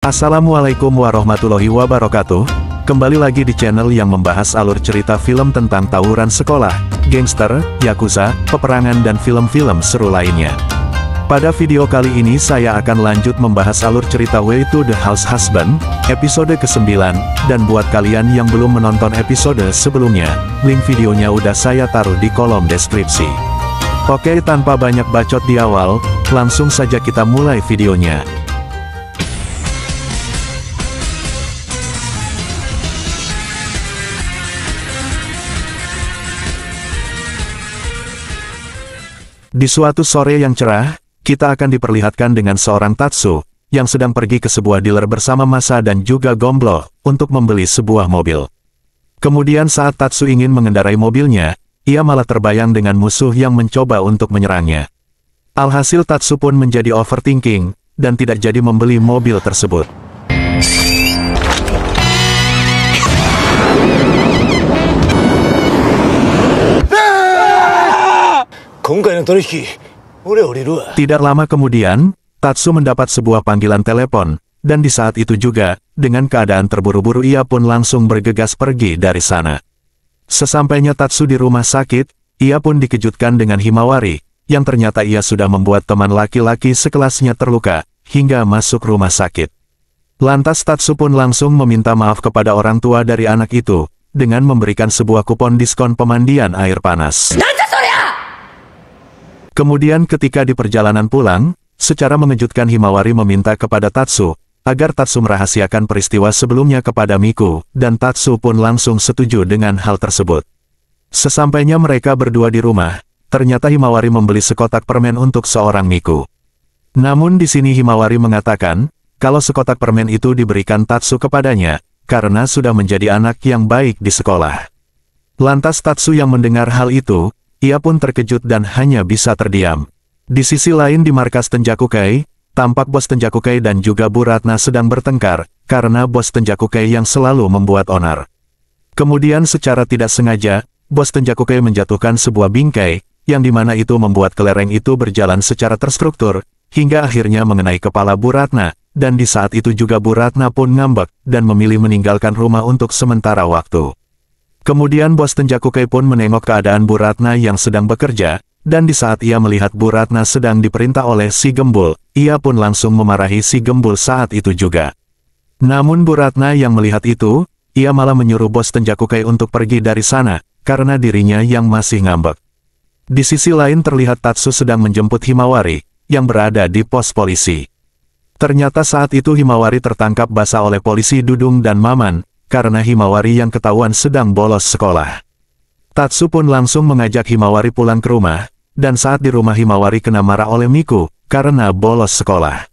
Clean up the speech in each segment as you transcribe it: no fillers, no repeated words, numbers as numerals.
Assalamualaikum warahmatullahi wabarakatuh. Kembali lagi di channel yang membahas alur cerita film tentang tawuran sekolah, gangster, yakuza, peperangan dan film-film seru lainnya. Pada video kali ini saya akan lanjut membahas alur cerita Way to the House Husband, episode ke-9, dan buat kalian yang belum menonton episode sebelumnya, link videonya udah saya taruh di kolom deskripsi. Oke, tanpa banyak bacot di awal, langsung saja kita mulai videonya. Di suatu sore yang cerah, kita akan diperlihatkan dengan seorang Tatsu, yang sedang pergi ke sebuah dealer bersama Masa dan juga Gomblo, untuk membeli sebuah mobil. Kemudian saat Tatsu ingin mengendarai mobilnya, ia malah terbayang dengan musuh yang mencoba untuk menyerangnya. Alhasil Tatsu pun menjadi overthinking, dan tidak jadi membeli mobil tersebut. Tidak lama kemudian, Tatsu mendapat sebuah panggilan telepon, dan di saat itu juga, dengan keadaan terburu-buru ia pun langsung bergegas pergi dari sana. Sesampainya Tatsu di rumah sakit, ia pun dikejutkan dengan Himawari, yang ternyata ia sudah membuat teman laki-laki sekelasnya terluka, hingga masuk rumah sakit. Lantas Tatsu pun langsung meminta maaf kepada orang tua dari anak itu, dengan memberikan sebuah kupon diskon pemandian air panas. Kemudian ketika di perjalanan pulang, secara mengejutkan Himawari meminta kepada Tatsu, agar Tatsu merahasiakan peristiwa sebelumnya kepada Miku, dan Tatsu pun langsung setuju dengan hal tersebut. Sesampainya mereka berdua di rumah, ternyata Himawari membeli sekotak permen untuk seorang Miku. Namun di sini Himawari mengatakan, kalau sekotak permen itu diberikan Tatsu kepadanya, karena sudah menjadi anak yang baik di sekolah. Lantas Tatsu yang mendengar hal itu, ia pun terkejut dan hanya bisa terdiam. Di sisi lain di markas Tenjakukai, tampak bos Tenjakukai dan juga Bu Ratna sedang bertengkar, karena bos Tenjakukai yang selalu membuat onar. Kemudian secara tidak sengaja, bos Tenjakukai menjatuhkan sebuah bingkai, yang dimana itu membuat kelereng itu berjalan secara terstruktur, hingga akhirnya mengenai kepala Bu Ratna, dan di saat itu juga Bu Ratna pun ngambek, dan memilih meninggalkan rumah untuk sementara waktu. Kemudian bos Tenjakukai pun menengok keadaan Bu Ratna yang sedang bekerja, dan di saat ia melihat Bu Ratna sedang diperintah oleh si Gembul, ia pun langsung memarahi si Gembul saat itu juga. Namun Bu Ratna yang melihat itu, ia malah menyuruh bos Tenjakukai untuk pergi dari sana, karena dirinya yang masih ngambek. Di sisi lain terlihat Tatsu sedang menjemput Himawari, yang berada di pos polisi. Ternyata saat itu Himawari tertangkap basah oleh polisi Dudung dan Maman, karena Himawari yang ketahuan sedang bolos sekolah. Tatsu pun langsung mengajak Himawari pulang ke rumah, dan saat di rumah Himawari kena marah oleh Miku, karena bolos sekolah.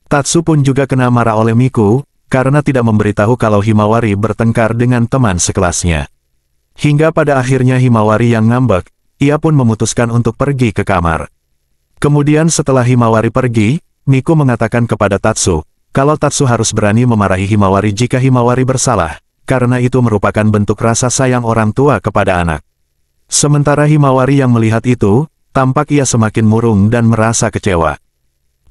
Tatsu pun juga kena marah oleh Miku, karena tidak memberitahu kalau Himawari bertengkar dengan teman sekelasnya. Hingga pada akhirnya Himawari yang ngambek, ia pun memutuskan untuk pergi ke kamar. Kemudian setelah Himawari pergi, Miku mengatakan kepada Tatsu, kalau Tatsu harus berani memarahi Himawari jika Himawari bersalah, karena itu merupakan bentuk rasa sayang orang tua kepada anak. Sementara Himawari yang melihat itu, tampak ia semakin murung dan merasa kecewa.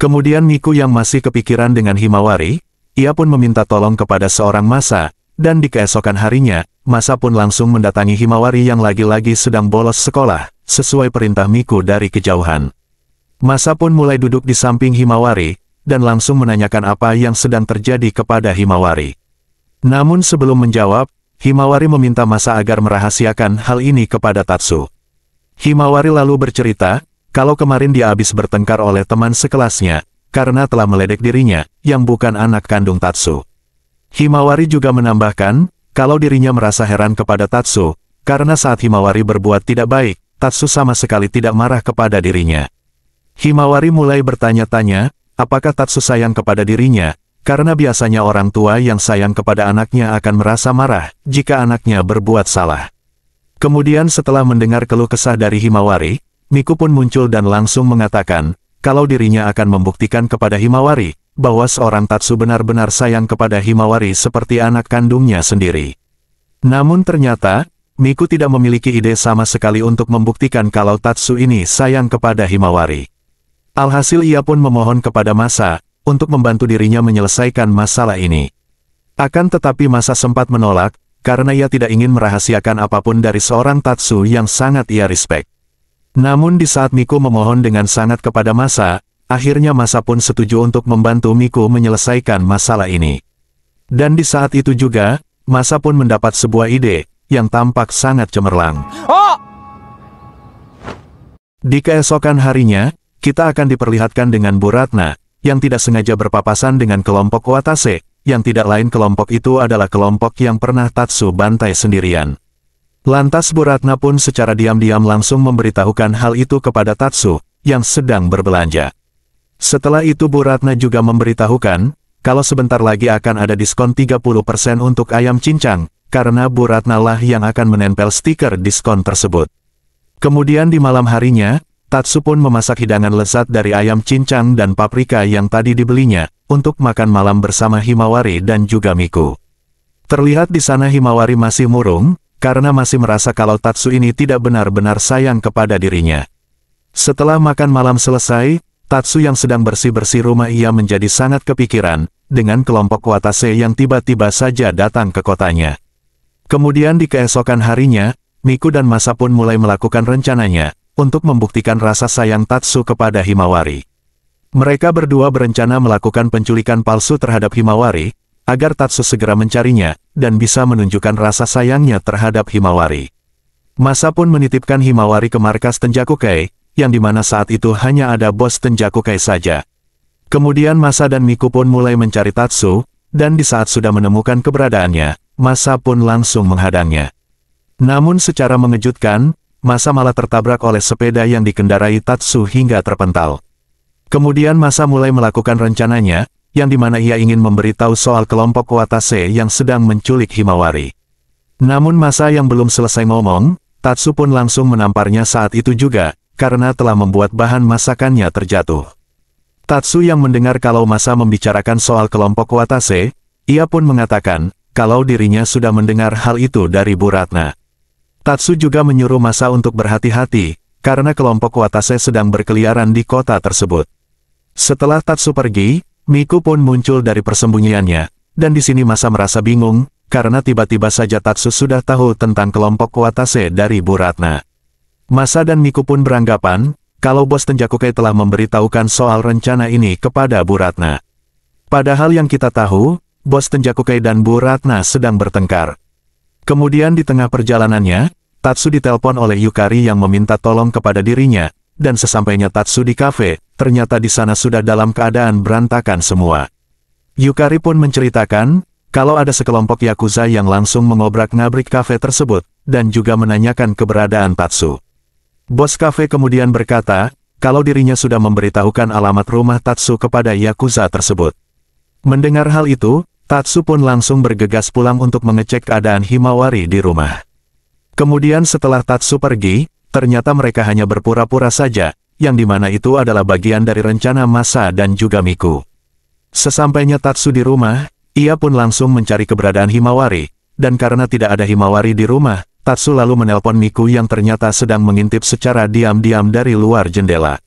Kemudian Miku yang masih kepikiran dengan Himawari, ia pun meminta tolong kepada seorang Masa, dan di keesokan harinya, Masa pun langsung mendatangi Himawari yang lagi-lagi sedang bolos sekolah, sesuai perintah Miku dari kejauhan. Masa pun mulai duduk di samping Himawari, dan langsung menanyakan apa yang sedang terjadi kepada Himawari. Namun sebelum menjawab, Himawari meminta Masa agar merahasiakan hal ini kepada Tatsu. Himawari lalu bercerita, kalau kemarin dia habis bertengkar oleh teman sekelasnya, karena telah meledek dirinya, yang bukan anak kandung Tatsu. Himawari juga menambahkan, kalau dirinya merasa heran kepada Tatsu, karena saat Himawari berbuat tidak baik, Tatsu sama sekali tidak marah kepada dirinya. Himawari mulai bertanya-tanya, apakah Tatsu sayang kepada dirinya, karena biasanya orang tua yang sayang kepada anaknya akan merasa marah, jika anaknya berbuat salah. Kemudian setelah mendengar keluh kesah dari Himawari, Miku pun muncul dan langsung mengatakan, kalau dirinya akan membuktikan kepada Himawari, bahwa seorang Tatsu benar-benar sayang kepada Himawari seperti anak kandungnya sendiri. Namun ternyata, Miku tidak memiliki ide sama sekali untuk membuktikan kalau Tatsu ini sayang kepada Himawari. Alhasil ia pun memohon kepada Masa, untuk membantu dirinya menyelesaikan masalah ini. Akan tetapi Masa sempat menolak, karena ia tidak ingin merahasiakan apapun dari seorang Tatsu yang sangat ia respect. Namun di saat Miku memohon dengan sangat kepada Masa, akhirnya Masa pun setuju untuk membantu Miku menyelesaikan masalah ini. Dan di saat itu juga, Masa pun mendapat sebuah ide, yang tampak sangat cemerlang. Di keesokan harinya, kita akan diperlihatkan dengan Bu Ratna, yang tidak sengaja berpapasan dengan kelompok Watase, yang tidak lain kelompok itu adalah kelompok yang pernah Tatsu bantai sendirian. Lantas Bu Ratna pun secara diam-diam langsung memberitahukan hal itu kepada Tatsu, yang sedang berbelanja. Setelah itu Bu Ratna juga memberitahukan, kalau sebentar lagi akan ada diskon 30% untuk ayam cincang, karena Bu Ratna lah yang akan menempel stiker diskon tersebut. Kemudian di malam harinya, Tatsu pun memasak hidangan lezat dari ayam cincang dan paprika yang tadi dibelinya, untuk makan malam bersama Himawari dan juga Miku. Terlihat di sana Himawari masih murung, karena masih merasa kalau Tatsu ini tidak benar-benar sayang kepada dirinya. Setelah makan malam selesai, Tatsu yang sedang bersih-bersih rumah ia menjadi sangat kepikiran, dengan kelompok Watase yang tiba-tiba saja datang ke kotanya. Kemudian di keesokan harinya, Miku dan Masa pun mulai melakukan rencananya, untuk membuktikan rasa sayang Tatsu kepada Himawari. Mereka berdua berencana melakukan penculikan palsu terhadap Himawari, agar Tatsu segera mencarinya, dan bisa menunjukkan rasa sayangnya terhadap Himawari. Masa pun menitipkan Himawari ke markas Tenjakukai, yang dimana saat itu hanya ada bos Tenjakukai saja. Kemudian Masa dan Miku pun mulai mencari Tatsu, dan di saat sudah menemukan keberadaannya, Masa pun langsung menghadangnya. Namun secara mengejutkan, Masa malah tertabrak oleh sepeda yang dikendarai Tatsu hingga terpental. Kemudian Masa mulai melakukan rencananya, yang dimana ia ingin memberitahu soal kelompok Watase yang sedang menculik Himawari. Namun Masa yang belum selesai ngomong, Tatsu pun langsung menamparnya saat itu juga, karena telah membuat bahan masakannya terjatuh. Tatsu yang mendengar kalau Masa membicarakan soal kelompok Watase, ia pun mengatakan, kalau dirinya sudah mendengar hal itu dari Bu Ratna. Tatsu juga menyuruh Masa untuk berhati-hati, karena kelompok Watase sedang berkeliaran di kota tersebut. Setelah Tatsu pergi, Miku pun muncul dari persembunyiannya, dan di sini Masa merasa bingung, karena tiba-tiba saja Tatsu sudah tahu tentang kelompok Watase dari Bu Ratna. Masa dan Miku pun beranggapan, kalau bos Tenjakukai telah memberitahukan soal rencana ini kepada Bu Ratna. Padahal yang kita tahu, bos Tenjakukai dan Bu Ratna sedang bertengkar. Kemudian di tengah perjalanannya, Tatsu ditelepon oleh Yukari yang meminta tolong kepada dirinya, dan sesampainya Tatsu di kafe, ternyata di sana sudah dalam keadaan berantakan semua. Yukari pun menceritakan, kalau ada sekelompok Yakuza yang langsung mengobrak-ngabrik kafe tersebut, dan juga menanyakan keberadaan Tatsu. Bos kafe kemudian berkata, kalau dirinya sudah memberitahukan alamat rumah Tatsu kepada Yakuza tersebut. Mendengar hal itu, Tatsu pun langsung bergegas pulang untuk mengecek keadaan Himawari di rumah. Kemudian setelah Tatsu pergi, ternyata mereka hanya berpura-pura saja, yang dimana itu adalah bagian dari rencana Masa dan juga Miku. Sesampainya Tatsu di rumah, ia pun langsung mencari keberadaan Himawari, dan karena tidak ada Himawari di rumah, Tatsu lalu menelpon Miku yang ternyata sedang mengintip secara diam-diam dari luar jendela.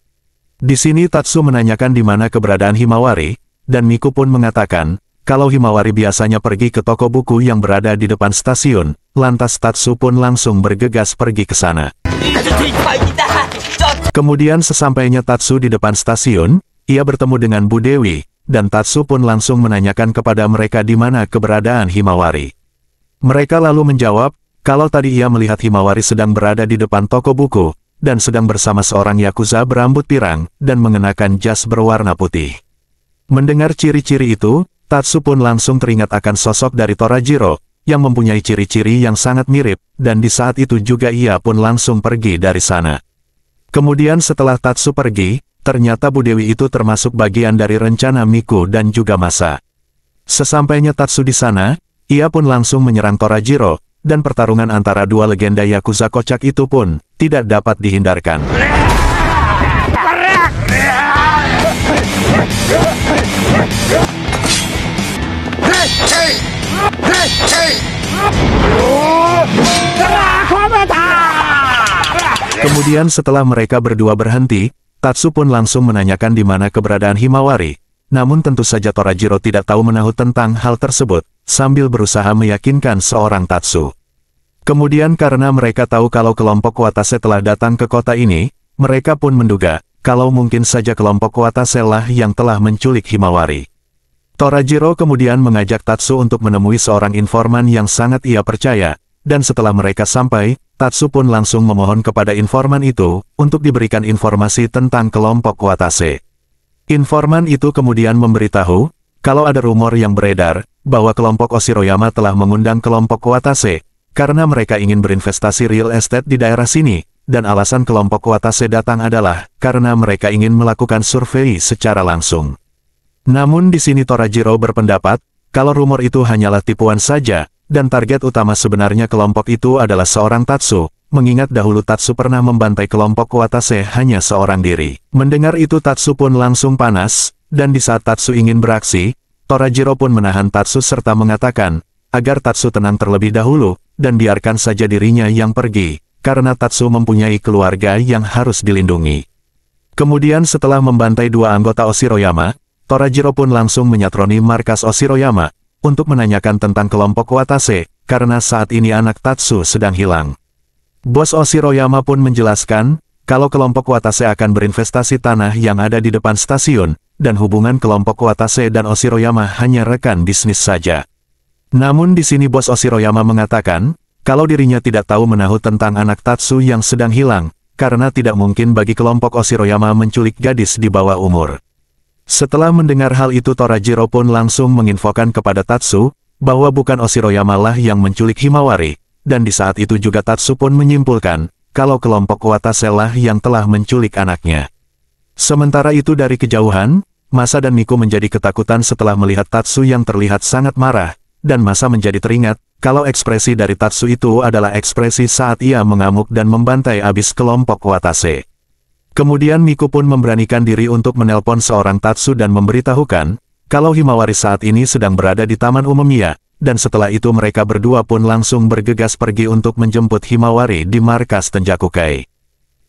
Di sini Tatsu menanyakan di mana keberadaan Himawari, dan Miku pun mengatakan, kalau Himawari biasanya pergi ke toko buku yang berada di depan stasiun, lantas Tatsu pun langsung bergegas pergi ke sana. Kemudian sesampainya Tatsu di depan stasiun, ia bertemu dengan Bu Dewi, dan Tatsu pun langsung menanyakan kepada mereka di mana keberadaan Himawari. Mereka lalu menjawab, kalau tadi ia melihat Himawari sedang berada di depan toko buku, dan sedang bersama seorang Yakuza berambut pirang, dan mengenakan jas berwarna putih. Mendengar ciri-ciri itu, Tatsu pun langsung teringat akan sosok dari Torajiro, yang mempunyai ciri-ciri yang sangat mirip, dan di saat itu juga ia pun langsung pergi dari sana. Kemudian setelah Tatsu pergi, ternyata Bu Dewi itu termasuk bagian dari rencana Miku dan juga Masa. Sesampainya Tatsu di sana, ia pun langsung menyerang Torajiro, dan pertarungan antara dua legenda Yakuza kocak itu pun tidak dapat dihindarkan. Kemudian setelah mereka berdua berhenti, Tatsu pun langsung menanyakan di mana keberadaan Himawari, namun tentu saja Torajiro tidak tahu menahu tentang hal tersebut, sambil berusaha meyakinkan seorang Tatsu. Kemudian karena mereka tahu kalau kelompok Watase telah datang ke kota ini, mereka pun menduga, kalau mungkin saja kelompok Watase lah yang telah menculik Himawari. Torajiro kemudian mengajak Tatsu untuk menemui seorang informan yang sangat ia percaya, dan setelah mereka sampai, Tatsu pun langsung memohon kepada informan itu, untuk diberikan informasi tentang kelompok Watase. Informan itu kemudian memberitahu, kalau ada rumor yang beredar, bahwa kelompok Oshiroyama telah mengundang kelompok Watase, karena mereka ingin berinvestasi real estate di daerah sini, dan alasan kelompok Watase datang adalah, karena mereka ingin melakukan survei secara langsung. Namun di sini Torajiro berpendapat, kalau rumor itu hanyalah tipuan saja, dan target utama sebenarnya kelompok itu adalah seorang Tatsu, mengingat dahulu Tatsu pernah membantai kelompok Watase hanya seorang diri. Mendengar itu Tatsu pun langsung panas, dan di saat Tatsu ingin beraksi, Torajiro pun menahan Tatsu serta mengatakan, agar Tatsu tenang terlebih dahulu, dan biarkan saja dirinya yang pergi, karena Tatsu mempunyai keluarga yang harus dilindungi. Kemudian setelah membantai dua anggota Oshiroyama, Torajiro pun langsung menyatroni markas Oshiroyama, untuk menanyakan tentang kelompok Watase, karena saat ini anak Tatsu sedang hilang. Bos Oshiroyama pun menjelaskan, kalau kelompok Watase akan berinvestasi tanah yang ada di depan stasiun, dan hubungan kelompok Watase dan Oshiroyama hanya rekan bisnis saja. Namun di sini bos Oshiroyama mengatakan, kalau dirinya tidak tahu menahu tentang anak Tatsu yang sedang hilang, karena tidak mungkin bagi kelompok Oshiroyama menculik gadis di bawah umur. Setelah mendengar hal itu Torajiro pun langsung menginfokan kepada Tatsu, bahwa bukan Oshiroyama lah yang menculik Himawari, dan di saat itu juga Tatsu pun menyimpulkan, kalau kelompok Watase lah yang telah menculik anaknya. Sementara itu dari kejauhan, Masa dan Miku menjadi ketakutan setelah melihat Tatsu yang terlihat sangat marah, dan Masa menjadi teringat, kalau ekspresi dari Tatsu itu adalah ekspresi saat ia mengamuk dan membantai abis kelompok Watase. Kemudian Miku pun memberanikan diri untuk menelpon seorang Tatsu dan memberitahukan, kalau Himawari saat ini sedang berada di Taman Umemiya, dan setelah itu mereka berdua pun langsung bergegas pergi untuk menjemput Himawari di markas Tenjakukai.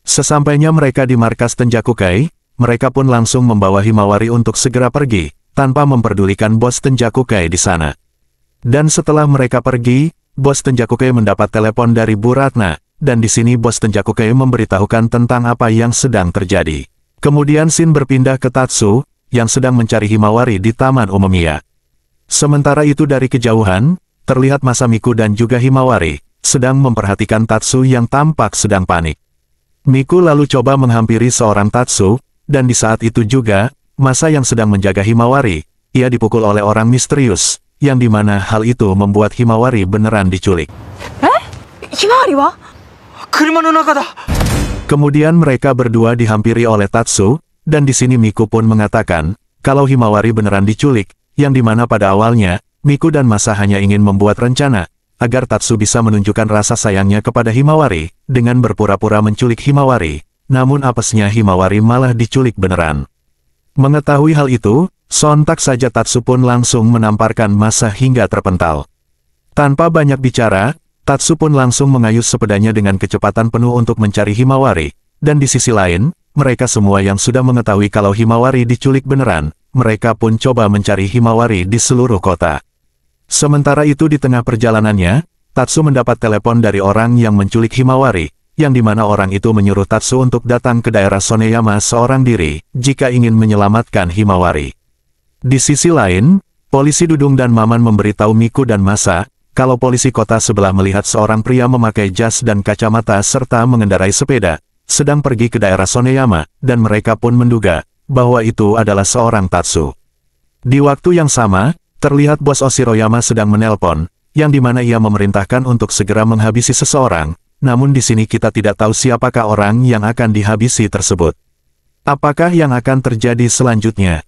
Sesampainya mereka di markas Tenjakukai, mereka pun langsung membawa Himawari untuk segera pergi, tanpa memperdulikan bos Tenjakukai di sana. Dan setelah mereka pergi, bos Tenjakukai mendapat telepon dari Bu Ratna, dan di sini bos Tenjakukai memberitahukan tentang apa yang sedang terjadi. Kemudian Shin berpindah ke Tatsu, yang sedang mencari Himawari di Taman Umemiya. Sementara itu dari kejauhan, terlihat Masamiku dan juga Himawari, sedang memperhatikan Tatsu yang tampak sedang panik. Miku lalu coba menghampiri seorang Tatsu, dan di saat itu juga, Masa yang sedang menjaga Himawari, ia dipukul oleh orang misterius, yang dimana hal itu membuat Himawari beneran diculik. Himawari wa? Kemudian mereka berdua dihampiri oleh Tatsu, dan di sini Miku pun mengatakan, kalau Himawari beneran diculik, yang dimana pada awalnya, Miku dan Masa hanya ingin membuat rencana, agar Tatsu bisa menunjukkan rasa sayangnya kepada Himawari, dengan berpura-pura menculik Himawari, namun apesnya Himawari malah diculik beneran. Mengetahui hal itu, sontak saja Tatsu pun langsung menamparkan Masa hingga terpental. Tanpa banyak bicara, Tatsu pun langsung mengayuh sepedanya dengan kecepatan penuh untuk mencari Himawari, dan di sisi lain, mereka semua yang sudah mengetahui kalau Himawari diculik beneran, mereka pun coba mencari Himawari di seluruh kota. Sementara itu di tengah perjalanannya, Tatsu mendapat telepon dari orang yang menculik Himawari, yang dimana orang itu menyuruh Tatsu untuk datang ke daerah Soneyama seorang diri, jika ingin menyelamatkan Himawari. Di sisi lain, polisi Dudung dan Maman memberitahu Miku dan Masa, kalau polisi kota sebelah melihat seorang pria memakai jas dan kacamata serta mengendarai sepeda, sedang pergi ke daerah Soneyama, dan mereka pun menduga, bahwa itu adalah seorang Tatsu. Di waktu yang sama, terlihat bos Oshiroyama sedang menelpon, yang dimana ia memerintahkan untuk segera menghabisi seseorang, namun di sini kita tidak tahu siapakah orang yang akan dihabisi tersebut. Apakah yang akan terjadi selanjutnya?